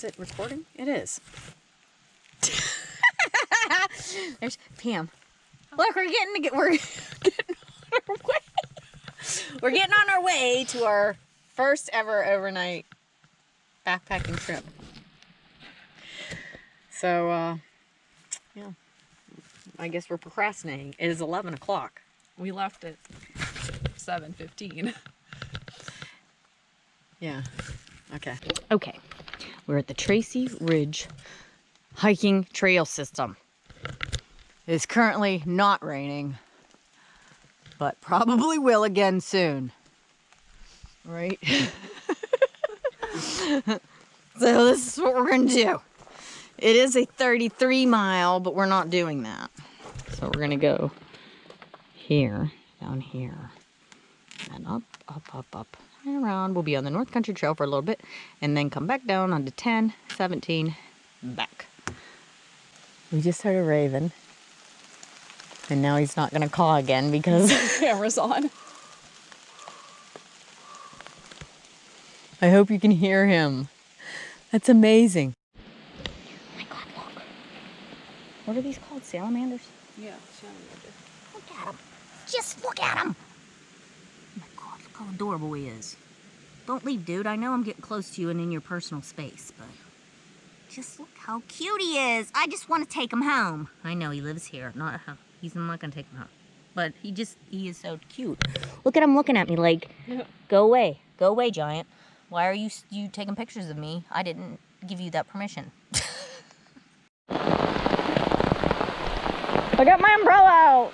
Is it recording? It is. There's Pam. Look, we're getting on our way. We're getting on our way to our first ever overnight backpacking trip. So, yeah, I guess we're procrastinating. It is 11 o'clock. We left at 7:15. Yeah. Okay. Okay. We're at the Tracy Ridge hiking trail system. It is currently not raining, but probably will again soon. Right? So this is what we're gonna do. It is a 33 mile, but we're not doing that. So we're gonna go here, down here, and up, up, up, up, and around. We'll be on the North Country Trail for a little bit, and then come back down onto 10, 17, back. We just heard a raven, and now he's not gonna caw again because the camera's on. I hope you can hear him. That's amazing. Oh my God, look. What are these called? Salamanders? Yeah, salamander. Look at him. Just look at him. Oh my God, look how adorable he is. Don't leave, dude. I know I'm getting close to you and in your personal space, but just look how cute he is. I just want to take him home. I know he lives here. He's not going to take him home. But he is so cute. Look at him looking at me like, go away. Go away, giant. Why are you taking pictures of me? I didn't give you that permission. I got my umbrella out.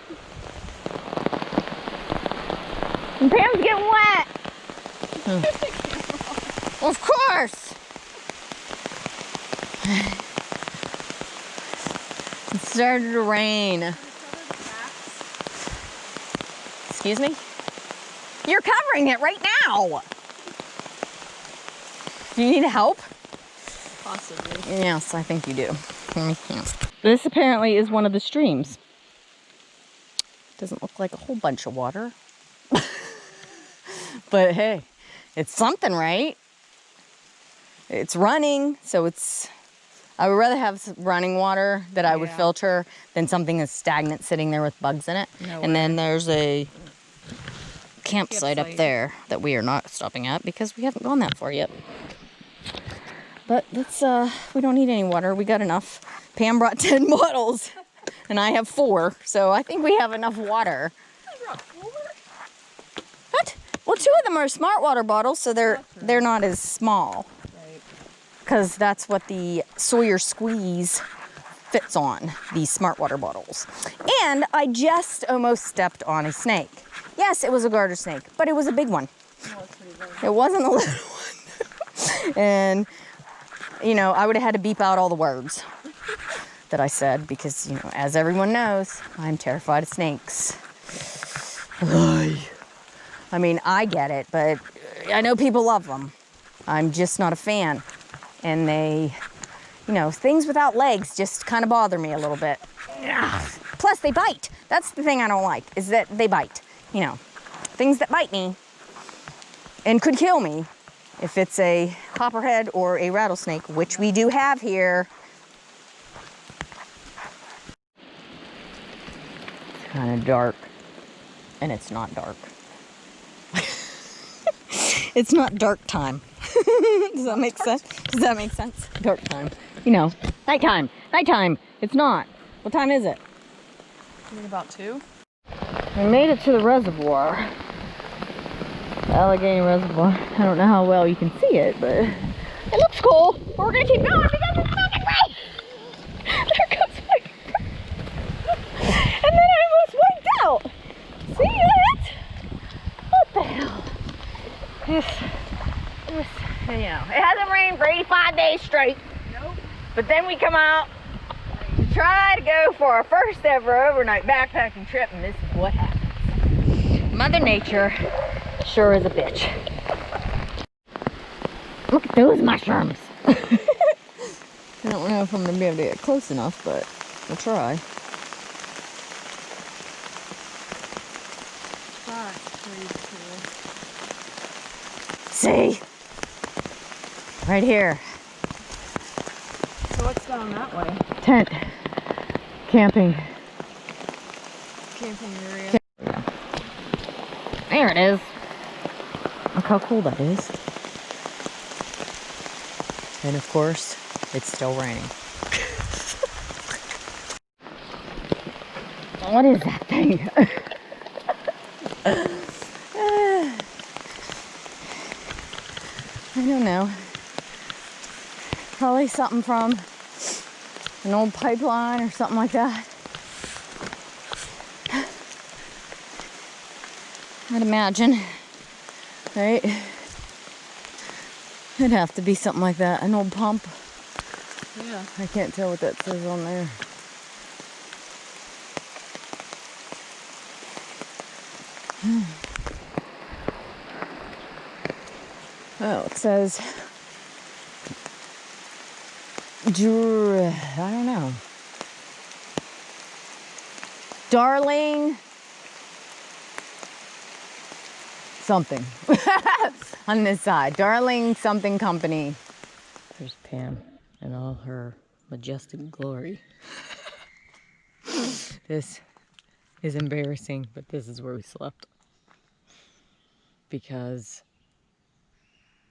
And Pam's getting wet. Of course. It started to rain. Excuse me? You're covering it right now. Do you need help? Possibly. Yes, I think you do. This apparently is one of the streams. Doesn't look like a whole bunch of water. But hey, it's something, right? It's running, so I would rather have some running water that I would filter than something that's stagnant sitting there with bugs in it. And then there's a campsite up there that we are not stopping at because we haven't gone that far yet. But let's, we don't need any water. We got enough. Pam brought 10 bottles and I have 4. So I think we have enough water. I brought 4? What? Well, 2 of them are smart water bottles, so they're not as small. Right. Because that's what the Sawyer Squeeze fits on, these smart water bottles. And I just almost stepped on a snake. Yes, it was a garter snake, but it was a big one. It wasn't a little one. And you know, I would have had to beep out all the words that I said because, you know, as everyone knows, I'm terrified of snakes. I mean, I get it, but I know people love them. I'm just not a fan. And they, you know, things without legs just kind of bother me a little bit. Plus, they bite. That's the thing I don't like, is that they bite. You know, things that bite me and could kill me. If it's a copperhead or a rattlesnake, which we do have here. It's kind of dark, and it's not dark. It's not dark time. Does that make sense? Does that make sense? Dark time. You know, nighttime. Nighttime. It's not. What time is it? I think about 2. We made it to the reservoir. Allegheny Reservoir. I don't know how well you can see it, but it looks cool. But we're gonna keep going because it's fucking rain. There goes my breath. And then I almost wiped out. See that? What the hell? You know, it hasn't rained for 85 days straight. Nope. But then we come out to try to go for our first ever overnight backpacking trip, and this is what happens. Mother Nature sure is a bitch. Look at those mushrooms. I don't know if I'm going to be able to get close enough, but we'll try. See? Right here. So what's down that way? Tent. Camping. Camping area. There it is. Look how cool that is. And of course, it's still raining. What is that thing? I don't know. Probably something from an old pipeline or something like that. I'd imagine, right? It'd have to be something like that, an old pump. Yeah. I can't tell what that says on there. Oh, it says, I don't know. Darling something on this side. Darling something company. There's Pam in all her majestic glory. This is embarrassing, but this is where we slept. Because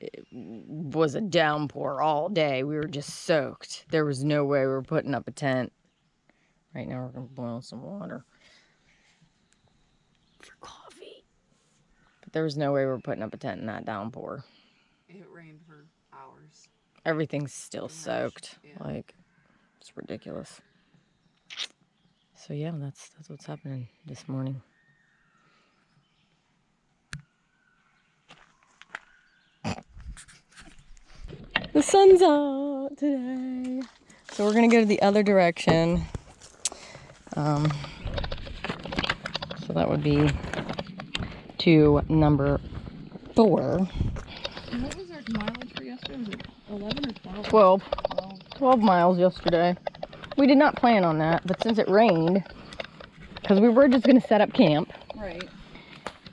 it was a downpour all day. We were just soaked. There was no way we were putting up a tent. Right now we're going to boil some water for coffee. But there was no way we were putting up a tent in that downpour. It rained for hours. Everything's still soaked. Yeah. Like, it's ridiculous. So yeah, that's what's happening this morning. The sun's out today. So we're gonna go to the other direction. So that would be to number 4. And what was our mileage for yesterday? Was it 11 or 12? 12. 12 miles yesterday. We did not plan on that, but since it rained, because we were just gonna set up camp. Right.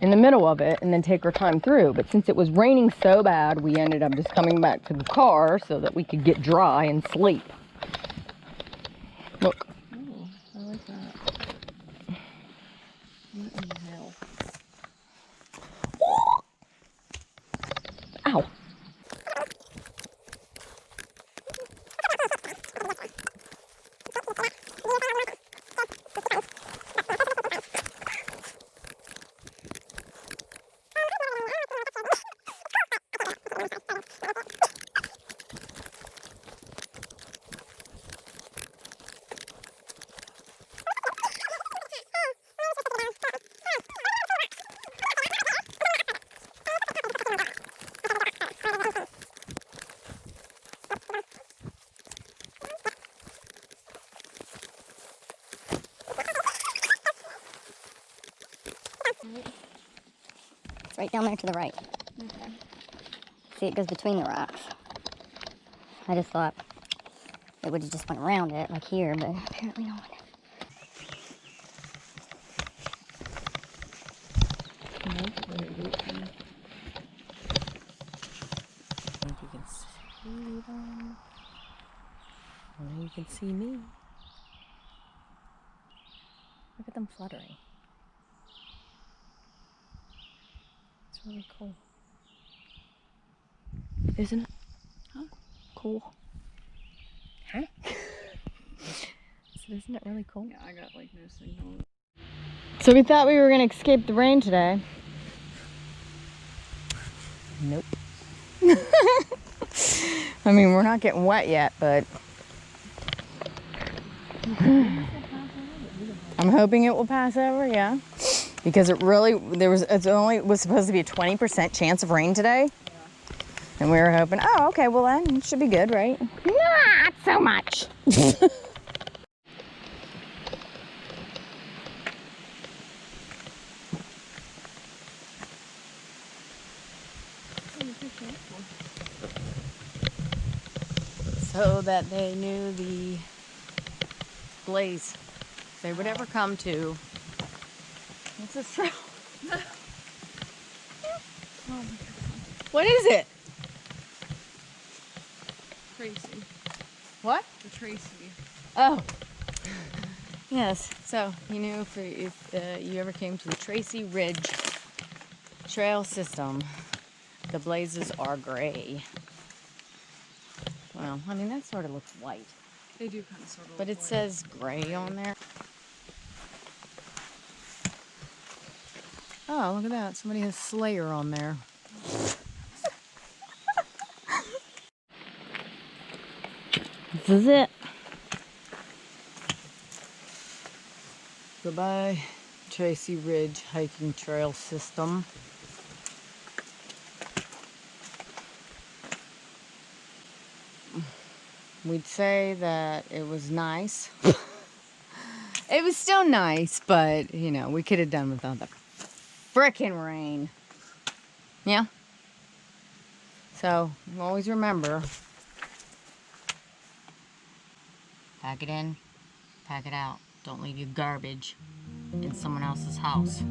In the middle of it and then take our time through. But since it was raining so bad, we ended up just coming back to the car so that we could get dry and sleep. Look. Oh, I like that. What in the hell? Ow. It's right down there to the right. Okay. See, it goes between the rocks. I just thought it would have just went around it, like here, but apparently not. I don't know if you can see them. I don't know if you can see me. Look at them fluttering. It's really cool. Isn't it? Huh? Cool. Huh? So isn't it really cool? Yeah, I got like no signal. So we thought we were going to escape the rain today. Nope. I mean, we're not getting wet yet, but I'm hoping it will pass over, yeah. Because it really, it was supposed to be a 20% chance of rain today. Yeah. And we were hoping, oh, okay, well then it should be good, right? Not so much. So that they knew the blaze they would ever come to. What's this from? Oh my God. What is it? Crazy. What? The Tracy. Oh. Yes. So you knew if you ever came to the Tracy Ridge Trail System, the blazes are gray. Well, I mean that sort of looks white. They do kind of sort of. But it says gray on there. Oh, look at that. Somebody has Slayer on there. This is it. Goodbye, Tracy Ridge Hiking Trail System. We'd say that it was nice. It was still nice, but, you know, we could have done without the frickin' rain. Yeah? So, always remember, pack it in, pack it out. Don't leave your garbage in someone else's house.